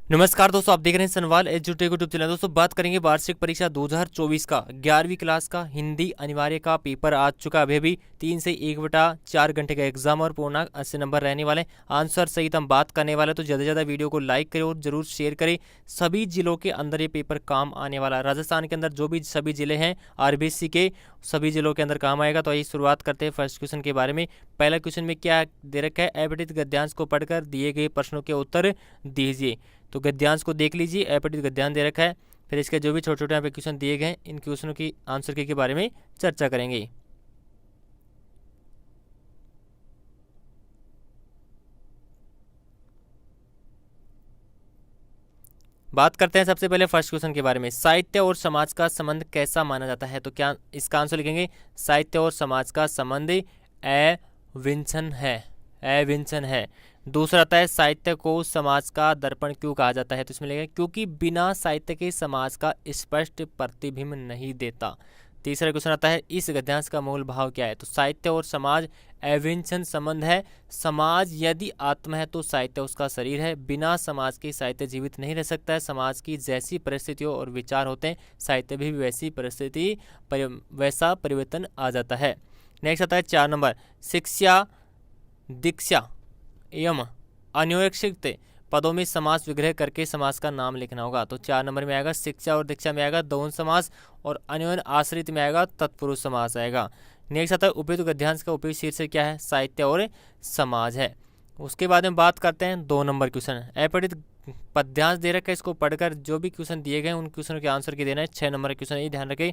नमस्कार दोस्तों, आप देख रहे हैं सनवाल एजुटेक यूट्यूब चैनल। दोस्तों बात करेंगे वार्षिक परीक्षा 2024 का 11वीं क्लास का हिंदी अनिवार्य का पेपर आ चुका। अभी भी 3 से 1/4 घंटे का एग्जाम और पूर्णांक 80 नंबर रहने वाले। आंसर सहित हम बात करने वाले, तो ज़्यादा से ज़्यादा वीडियो को लाइक करें और जरूर शेयर करें। सभी जिलों के अंदर ये पेपर काम आने वाला है। राजस्थान के अंदर जो भी सभी जिले हैं आरबीसी के, सभी जिलों के अंदर काम आएगा। तो आइए शुरुआत करते हैं फर्स्ट क्वेश्चन के बारे में। पहला क्वेश्चन में क्या दे रखा है, अपठित गद्यांश को पढ़कर दिए गए प्रश्नों के उत्तर दीजिए। तो गद्यांश को देख लीजिए, अपठित गद्यांश दे रखा है। फिर इसके जो भी छोटे छोटे यहाँ पे क्वेश्चन दिए गए हैं, इन क्वेश्चनों की आंसर के बारे में चर्चा करेंगे। बात करते हैं सबसे पहले फर्स्ट क्वेश्चन के बारे में। साहित्य और समाज का संबंध कैसा माना जाता है? तो क्या इसका आंसर लिखेंगे, साहित्य और समाज का संबंध अविच्छिन्न है, अविच्छिन्न है। दूसरा आता है, साहित्य को समाज का दर्पण क्यों कहा जाता है? तो इसमें लिखेंगे क्योंकि बिना साहित्य के समाज का स्पष्ट प्रतिबिंब नहीं देता। तीसरा क्वेश्चन आता है, इस गद्यांश का मूल भाव क्या है? तो साहित्य और समाज अविच्छिन्न संबंध है। समाज यदि आत्मा है तो साहित्य उसका शरीर है। बिना समाज के साहित्य जीवित नहीं रह सकता है। समाज की जैसी परिस्थितियों और विचार होते हैं, साहित्य भी वैसी परिस्थिति वैसा परिवर्तन आ जाता है। नेक्स्ट आता है 4 नंबर, शिक्षा, दीक्षा एवं अन्योक्षित पदों में समास विग्रह करके समास का नाम लिखना होगा। तो 4 नंबर में आएगा शिक्षा और दीक्षा में आएगा द्वंद्व समास, और अन्योन्य आश्रित में आएगा तत्पुरुष समास आएगा। नेक्स्ट आता है, उपयुक्त गद्यांश का उपयुक्त शीर्षक क्या है? साहित्य और समाज है। उसके बाद में बात करते हैं 2 नंबर क्वेश्चन। अपठित पद्यांश दे रखा है, इसको पढ़कर जो भी क्वेश्चन दिए गए उन क्वेश्चनों के आंसर की देना है। 6 नंबर क्वेश्चन ये ध्यान रखें।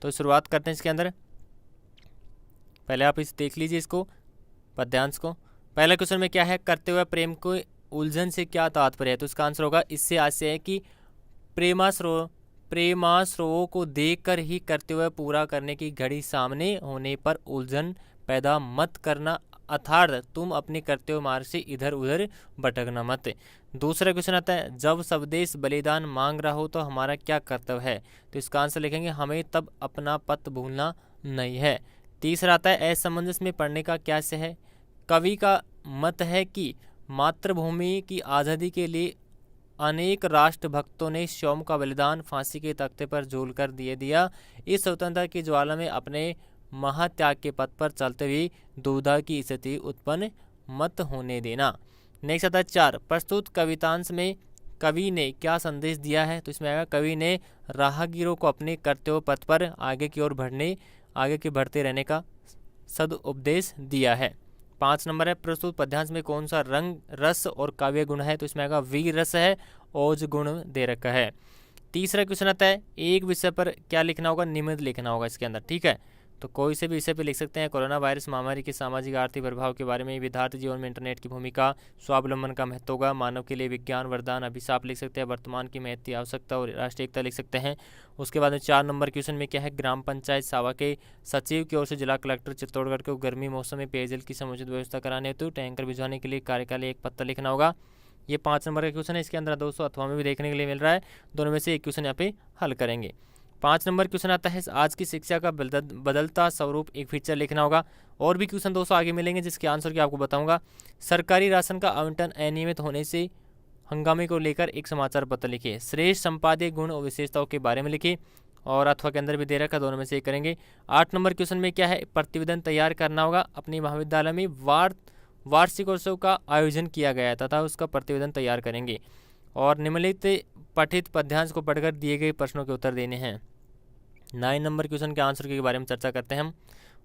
तो शुरुआत करते हैं इसके अंदर। पहले आप इस देख लीजिए इसको, पद्यांश को। पहला क्वेश्चन में क्या है, करते हुए प्रेम को उलझन से क्या तात्पर्य है? तो इसका आंसर होगा, इससे आशय है कि प्रेमाश्रों को देखकर ही करते हुए पूरा करने की घड़ी सामने होने पर उलझन पैदा मत करना, अर्थात तुम अपने करते हुए मार्ग से इधर उधर भटकना मत। दूसरा क्वेश्चन आता है, जब स्वदेश बलिदान मांग रहा हो तो हमारा क्या कर्तव्य है? तो इसका आंसर लिखेंगे, हमें तब अपना पथ भूलना नहीं है। तीसरा आता है, असमंजस में पढ़ने का क्या से है? कवि का मत है कि मातृभूमि की आज़ादी के लिए अनेक राष्ट्रभक्तों ने स्वयं का बलिदान फांसी के तख्ते पर झूल कर दिया। इस स्वतंत्रता की ज्वाला में अपने महात्याग के पथ पर चलते हुए दुविधा की स्थिति उत्पन्न मत होने देना। नेक्स्ट आता है 4, प्रस्तुत कवितांश में कवि ने क्या संदेश दिया है? तो इसमें आएगा, कवि ने राहगीरों को अपने कर्तव्य पथ पर आगे की ओर बढ़ते रहने का सदुपदेश दिया है। 5 नंबर है, प्रस्तुत पद्यांश में कौन सा रंग, रस और काव्य गुण है? तो इसमें आएगा वीर रस है, ओज गुण दे रखा है। तीसरा क्वेश्चन आता है, एक विषय पर क्या लिखना होगा? निबंध लिखना होगा इसके अंदर, ठीक है। तो कोई से भी विषय पे लिख सकते हैं। कोरोना वायरस महामारी के सामाजिक आर्थिक प्रभाव के बारे में, विद्यार्थी जीवन में इंटरनेट की भूमिका, स्वावलंबन का महत्व होगा, मानव के लिए विज्ञान वरदान अभिशाप लिख सकते हैं, वर्तमान की महत्व आवश्यकता और राष्ट्रीय एकता लिख सकते हैं। उसके बाद में 4 नंबर क्वेश्चन में क्या है, ग्राम पंचायत सावा के सचिव की ओर से जिला कलेक्टर चित्तौड़गढ़ को गर्मी मौसम में पेयजल की समुचित व्यवस्था कराने हेतु टैंकर भिजवाने के लिए कार्यकाल एक पत्र लिखना होगा। ये 5 नंबर का क्वेश्चन है। इसके अंदर दोस्तों अथवा में भी देखने के लिए मिल रहा है, दोनों में से एक क्वेश्चन यहाँ पे हल करेंगे। 5 नंबर क्वेश्चन आता है, आज की शिक्षा का बदलता स्वरूप एक फीचर लिखना होगा। और भी क्वेश्चन दोस्तों आगे मिलेंगे जिसके आंसर की आपको बताऊंगा। सरकारी राशन का आवंटन अनियमित होने से हंगामे को लेकर एक समाचार पत्र लिखिए। श्रेष्ठ संपादकीय गुण और विशेषताओं के बारे में लिखिए, और अथवा के अंदर भी दे रखा, दोनों में से एक करेंगे। 8 नंबर क्वेश्चन में क्या है, प्रतिवेदन तैयार करना होगा। अपने महाविद्यालय में वार्षिकोत्सव का आयोजन किया गया तथा उसका प्रतिवेदन तैयार करेंगे, और निम्नलिखित पठित पद्यांश को पढ़कर दिए गए प्रश्नों के उत्तर देने हैं। 9 नंबर क्वेश्चन के आंसर के बारे में चर्चा करते हैं हम,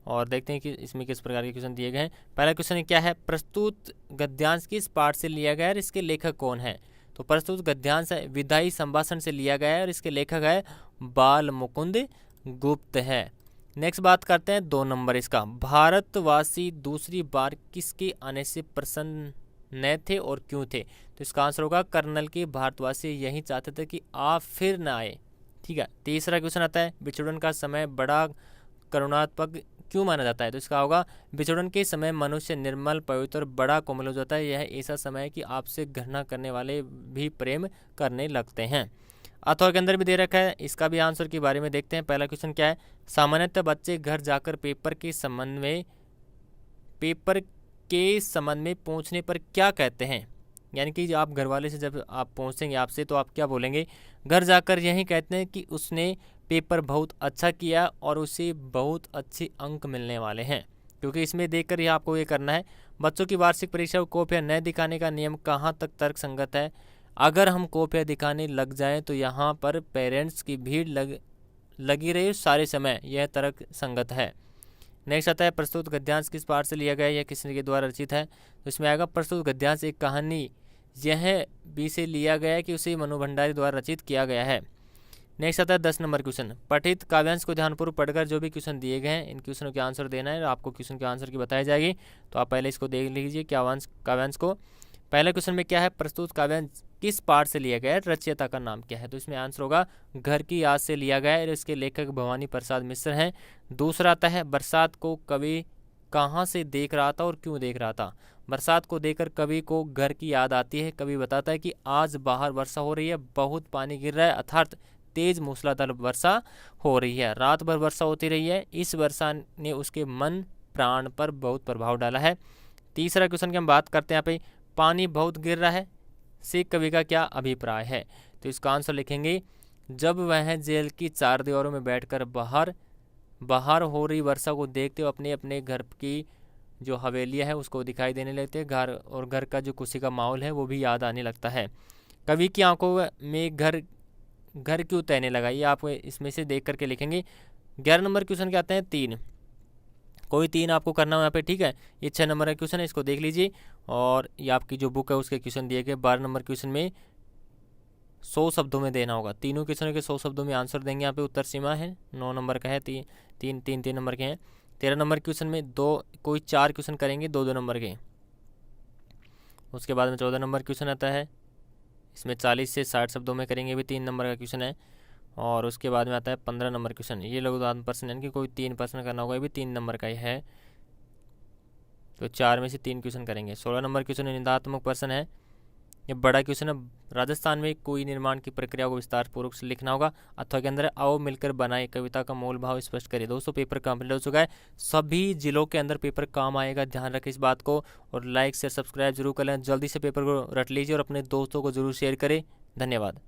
और देखते हैं कि इसमें किस प्रकार के क्वेश्चन दिए गए हैं। पहला क्वेश्चन क्या है, प्रस्तुत गद्यांश किस पाठ से लिया गया है और इसके लेखक कौन है? तो प्रस्तुत गद्यांश है विदाई संभाषण से लिया गया है और इसके लेखक है बाल मुकुंद गुप्त है। नेक्स्ट बात करते हैं 2 नंबर इसका, भारतवासी दूसरी बार किसके आने से प्रसन्न न थे और क्यों थे? तो इसका आंसर होगा, कर्नल के भारतवासी यही चाहते थे कि आप फिर न आए, ठीक है। तीसरा क्वेश्चन आता है, विछोड़न का समय बड़ा करुणात्मक क्यों माना जाता है? तो इसका होगा, विछोड़न के समय मनुष्य निर्मल, पवित्र और बड़ा कोमल हो जाता है। यह ऐसा समय है कि आपसे घृणा करने वाले भी प्रेम करने लगते हैं। अथवा के अंदर भी दे रखा है, इसका भी आंसर के बारे में देखते हैं। पहला क्वेश्चन क्या है, सामान्यतः बच्चे घर जाकर पेपर के संबंध में पूछने पर क्या कहते हैं? यानी कि आप घर वाले से जब आप पूछेंगे आपसे तो आप क्या बोलेंगे, घर जाकर यही कहते हैं कि उसने पेपर बहुत अच्छा किया और उसे बहुत अच्छे अंक मिलने वाले हैं, क्योंकि इसमें देखकर ही आपको ये करना है। बच्चों की वार्षिक परीक्षा को कॉपियाँ न दिखाने का नियम कहाँ तक तर्कसंगत है। अगर हम कॉपियाँ दिखाने लग जाएं तो यहाँ पर पेरेंट्स की भीड़ लगी रही सारे समय, यह तर्क संगत है। नेक्स्ट आता है प्रस्तुत गद्यांश किस पाठ से लिया गया है या किसके द्वारा रचित है। तो इसमें आएगा प्रस्तुत गद्यांश एक कहानी यह भी से लिया गया है कि उसे मनु भंडारी द्वारा रचित किया गया है। नेक्स्ट आता है 10 नंबर क्वेश्चन, पठित काव्यांश को ध्यानपूर्वक पढ़कर जो भी क्वेश्चन दिए गए हैं इन क्वेश्चनों के आंसर देना है। आपको क्वेश्चन के आंसर की बताई जाएगी, तो आप पहले इसको देख लीजिए काव्यांश को। पहले क्वेश्चन में क्या है, प्रस्तुत काव्यांश किस पाठ से लिया गया है, रचयिता का नाम क्या है। तो इसमें आंसर होगा घर की याद से लिया गया है और इसके लेखक भवानी प्रसाद मिश्र हैं। दूसरा आता है बरसात को कवि कहाँ से देख रहा था और क्यों देख रहा था। बरसात को देखकर कवि को घर की याद आती है। कवि बताता है कि आज बाहर वर्षा हो रही है, बहुत पानी गिर रहा है, अर्थात तेज मूसलाधार वर्षा हो रही है, रात भर वर्षा होती रही है। इस वर्षा ने उसके मन प्राण पर बहुत प्रभाव डाला है। तीसरा क्वेश्चन की हम बात करते हैं, यहाँ पे पानी बहुत गिर रहा है से कवि का क्या अभिप्राय है। तो इसका आंसर लिखेंगे, जब वह जेल की 4 दीवारों में बैठकर बाहर हो रही वर्षा को देखते हो अपने अपने घर की जो हवेलियां है उसको दिखाई देने लगते हैं, घर का जो खुशी का माहौल है वो भी याद आने लगता है। कवि की आंखों में घर क्यों तैरने लगा, ये आप इसमें से देख करके लिखेंगे। 11 नंबर क्वेश्चन के आते हैं 3, कोई 3 आपको करना हो यहाँ पे, ठीक है। ये 6 नंबर का क्वेश्चन है, इसको देख लीजिए। और ये आपकी जो बुक है उसके क्वेश्चन दिए गए। 12 नंबर क्वेश्चन में 100 शब्दों में देना होगा, तीनों क्वेश्चनों के 100 शब्दों में आंसर देंगे। यहाँ पे उत्तर सीमा है, 9 नंबर का है, तीन नंबर के हैं। 13 नंबर क्वेश्चन में कोई 4 क्वेश्चन करेंगे 2-2 नंबर के। उसके बाद में 14 नंबर क्वेश्चन आता है, इसमें 40 से 60 शब्दों में करेंगे, भी 3 नंबर का क्वेश्चन है। और उसके बाद में आता है 15 नंबर क्वेश्चन, ये लघुदान प्रश्न, यानी कि कोई 3 प्रश्न करना होगा, ये भी 3 नंबर का ही है, तो 4 में से 3 क्वेश्चन करेंगे। 16 नंबर क्वेश्चन निबंधात्मक प्रश्न है, ये बड़ा क्वेश्चन है। राजस्थान में कोई निर्माण की प्रक्रिया को विस्तार पूर्वक से लिखना होगा, अथवा के अंदर आओ मिलकर बनाए कविता का मूल भाव स्पष्ट करिए। दोस्तों पेपर कंप्लीट हो चुका है, सभी जिलों के अंदर पेपर काम आएगा, ध्यान रखें इस बात को। और लाइक शेयर सब्सक्राइब जरूर कर लें, जल्दी से पेपर को रट लीजिए और अपने दोस्तों को जरूर शेयर करें। धन्यवाद।